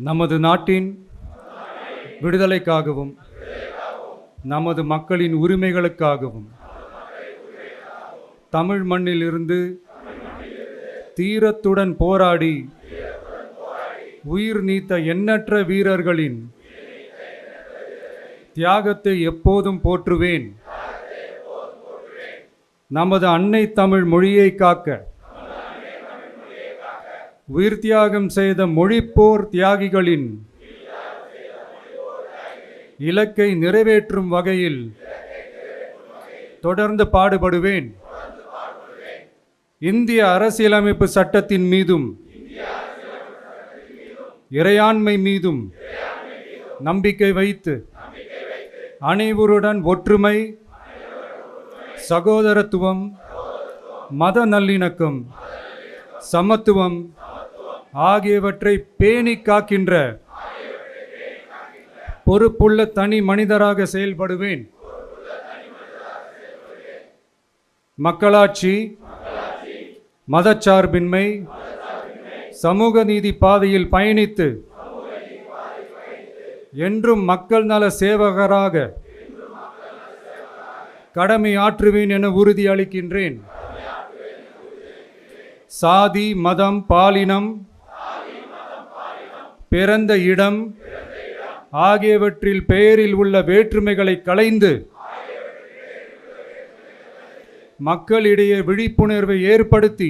நமது நாட்டின் விடுதலைக்காகவும் நமது மக்களின் உரிமைகளுக்காகவும் தமிழ் மண்ணில் இருந்து தீரத்துடன் போராடி உயிர் நீத்த எண்ணற்ற வீரர்களின் தியாகத்தை எப்போதும் போற்றுவேன். நமது அன்னை தமிழ் மொழியை காக்க உயிர் தியாகம் செய்த மொழிப்போர் தியாகிகளின் இலக்கை நிறைவேற்றும் வகையில் தொடர்ந்து பாடுபடுவேன். இந்திய அரசியலமைப்பு சட்டத்தின் மீதும் இறையாண்மை மீதும் நம்பிக்கை வைத்து அனைவருடன் ஒற்றுமை, சகோதரத்துவம், மத நல்லிணக்கம், சமத்துவம் ஆகியவற்றை பேணி காக்கின்ற பொறுப்புள்ள தனி மனிதராக செயல்படுவேன். மக்களாட்சி, மதச்சார்பின்மை, சமூக நீதி பாதையில் பயணித்து என்றும் மக்கள் நல சேவகராக கடமை ஆற்றுவேன் என உறுதி அளிக்கின்றேன். சாதி, மதம், பாலினம், பிறந்த இடம் ஆகியவற்றில் பெயரில் உள்ள வேற்றுமைகளை களைந்து மக்களிடையே விழிப்புணர்வை ஏற்படுத்தி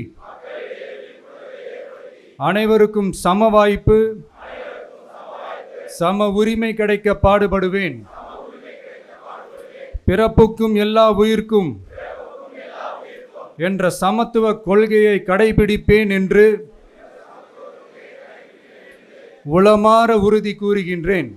அனைவருக்கும் சம வாய்ப்பு, சம உரிமை கிடைக்க பாடுபடுவேன். பிறப்புக்கும் எல்லா உயிர்க்கும் என்ற சமத்துவ கொள்கையை கடைபிடிப்பேன் என்று உளமாற உறுதி கூறுகின்றேன்.